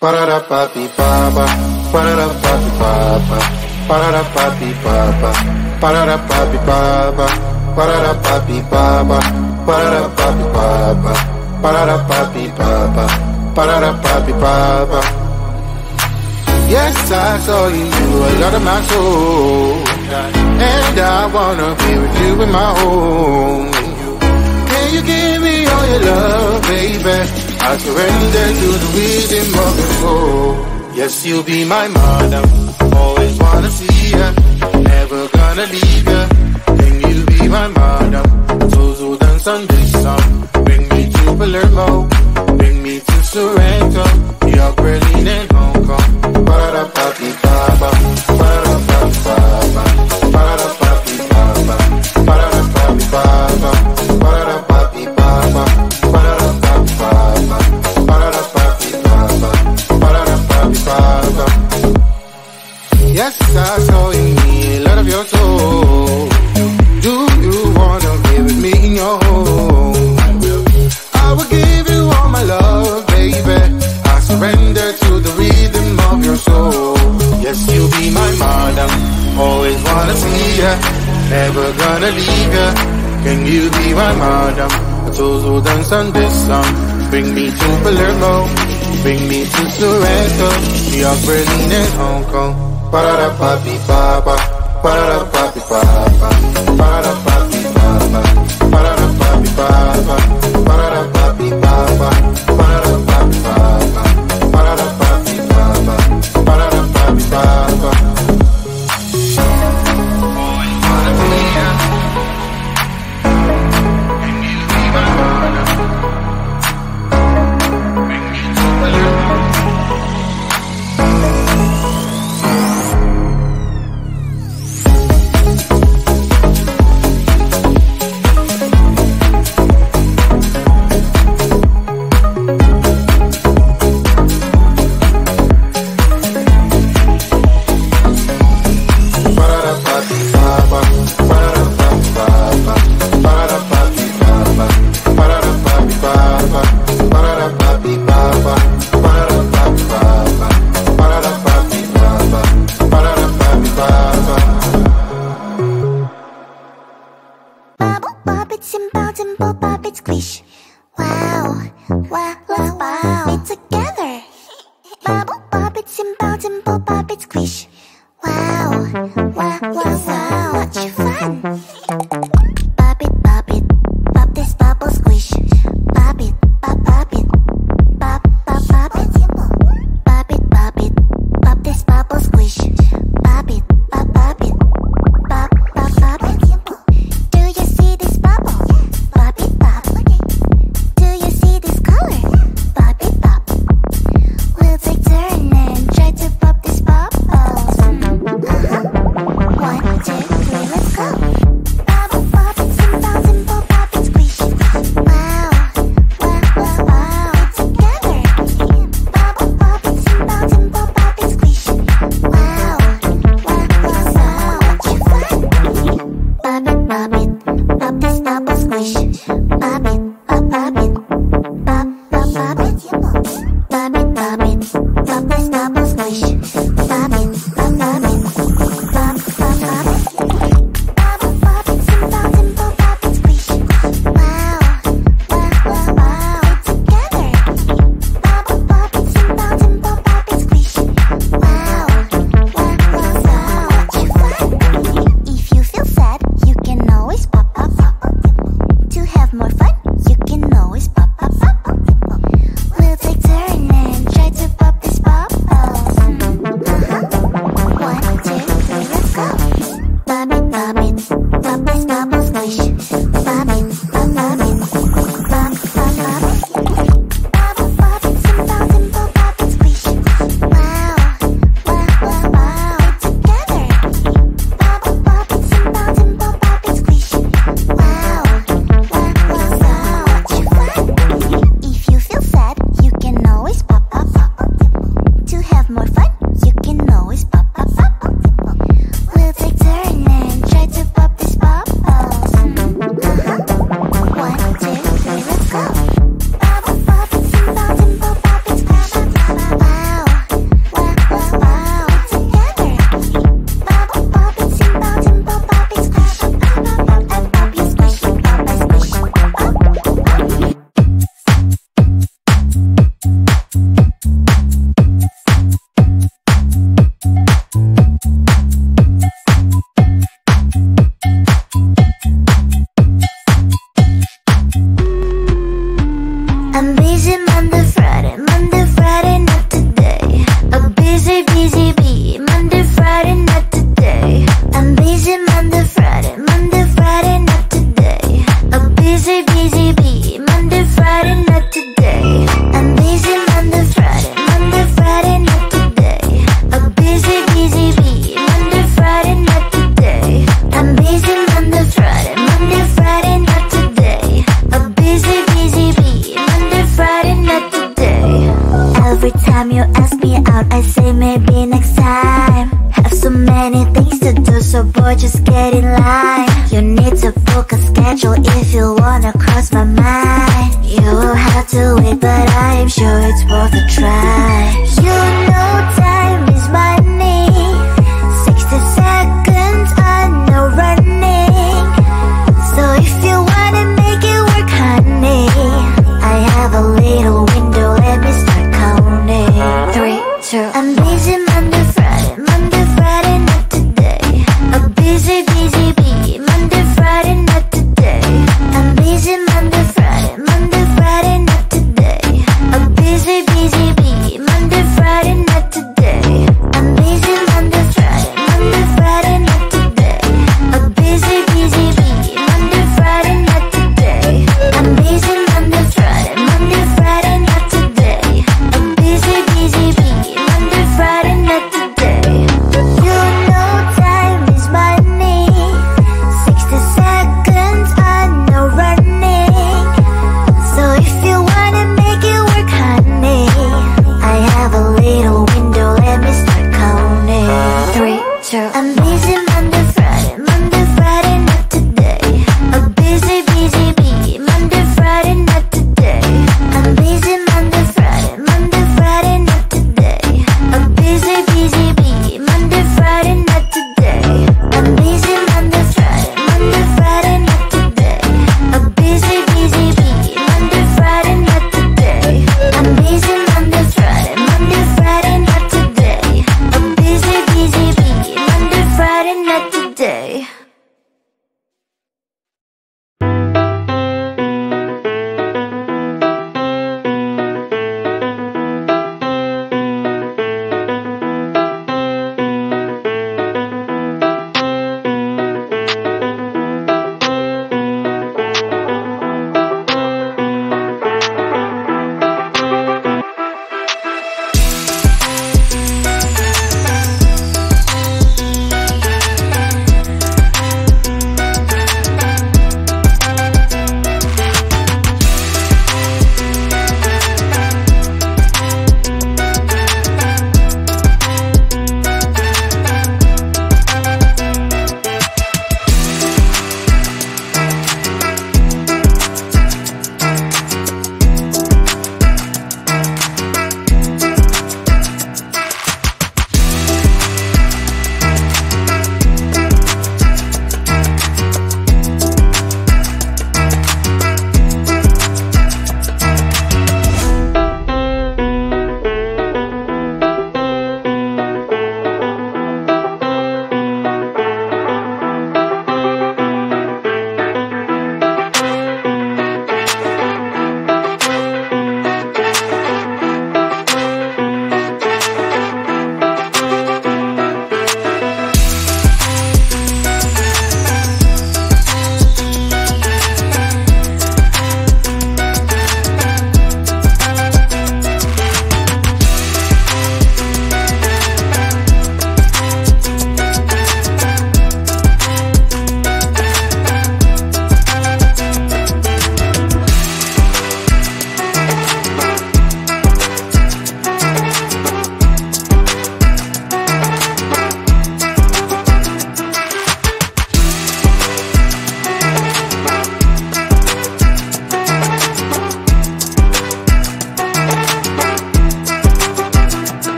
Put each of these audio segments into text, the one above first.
Pararapapi-papa, pararapapi-papa, pararapapi-papa, pararapapi-papa, pararapapi-papa, pararapapi-papa, pararapapi-papa, pararapapi-papa. Yes, I saw you, you a lot of my soul, and I wanna be with you in my home. Can you give me all your love, baby? I surrender to the rhythm of your soul. Yes, you'll be my mother, always wanna see ya, never gonna leave ya. Can you be my mother? So dance on this song. Bring me to Palermo, bring me to Sorrento, New York, Berlin and Hong Kong. Pararapapi-papa, pararapapi-papa, pararapapi-papa, pararapapi-papa, pararapapi-papa, pararapapi-papa, pararapapi-papa, pararapapi-papa. Yes, I saw in me a lot of your soul. Do you wanna be with me in your home? I will give you all my love, baby. I surrender to the rhythm of your soul. Yes, you'll be my madam, always wanna see ya, never gonna leave ya. Can you be my madam? So dance on this song. Bring me to Palermo, bring me to Sorrento, New York, Berlin and Hong Kong. Pararapapi-papa, pararapapi-papa, pararapapi-papa, pararapapi-papa, pararapapi-papa, pararapapi-papa, pararapapi-papa, pararapapi-papa. Always wanna be ya. Can you be my mother? Bring me to Palermo. Wow. or just get in line. You need to book a schedule if you wanna cross my mind. You will have to wait, but I am sure it's worth a try. You know time is money. 60 seconds, I know running. So if you wanna make it work, honey, I have a little window, let me start counting. 3, 2, I'm busy Monday, Friday, not today. A busy bee, Monday, Friday, not today. I'm busy Monday, Friday, not today. A busy bee, Monday, Friday, not today. I'm busy Monday, Friday, not today. A busy bee, Monday, Friday, not today. I'm busy Monday, Friday, not today. A busy bee, Monday, Friday, not today. You know time is money. 60 seconds, I know running. So if you wanna make it work, honey, I have a little window, let me start counting. 3, 2, I'm busy Monday, Friday, not today. A busy bee, Monday, Friday, not today. I'm busy Monday, Friday, not today. A busy bee, Monday, Friday, not today. I'm busy Monday, Friday, not today. A busy bee, Monday, Friday, not today. I'm busy Monday, Friday, not today. A busy bee, Monday, Friday, not today.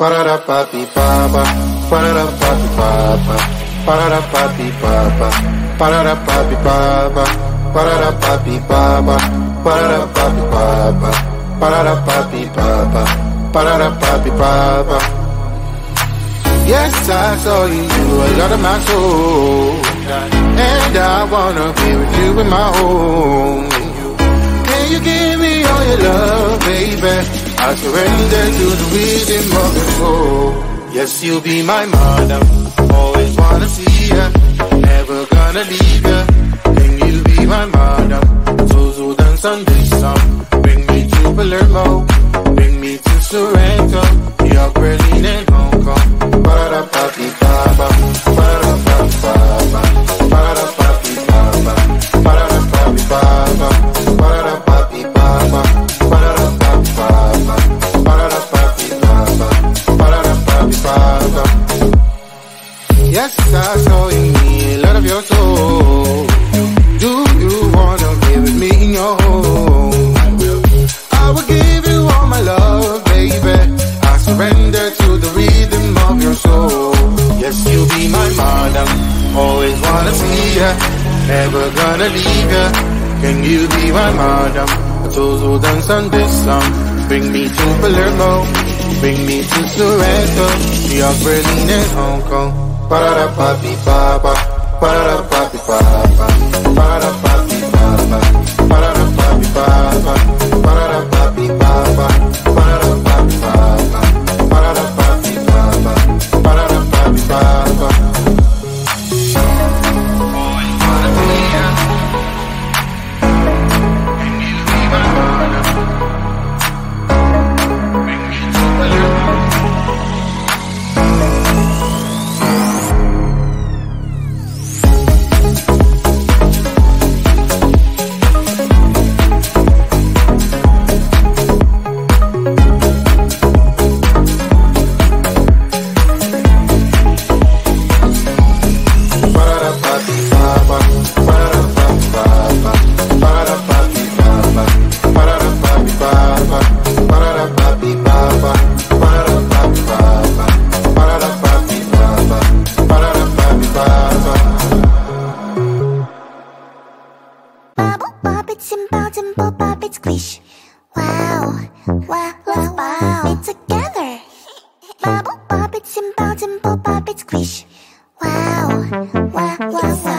Pararapapi-papa, pararapapi-papa, pararapapi-papa, pararapapi-papa, pararapapi-papa, pararapapi-papa, pararapapi-papa, pararapapi-papa. Yes, I saw you, you a lot of my soul, and I wanna be with you in my home. Can you give me all your love, baby? I surrender to the rhythm of your soul. Yes, you'll be my madam, always wanna see ya, never gonna leave ya. Can you be my madam? So dance on this song. Bring me to Palermo, bring me to Sorrento, York, Berlin and Hong Kong. Pararapapi-papa, pararapapi-papa, pararapapi-papa, pararapapi-papa, pararapapi-papa, pararapapi-papa, pararapapi-papa, pararapapi-papa. wanna leave ya. Can you be my madam? Those who dance on this song. Bring me to Palermo, bring me to Soweto, New York, Berlin and Hong Kong. Ba-da-da-pa-pi-ba-ba, ba-da-da-pa-pi-ba-ba, ba-da-da-pa-pi-ba-ba, ba-da-da-pa-pi-ba-ba, ba-da-da-pa-pi-ba-ba, ba-da-da-pa-pi-ba-ba, ba-da-da-pa-pi-ba-ba, ba-da-da-pa-pi-ba-ba. Wow, wow, wow, wow.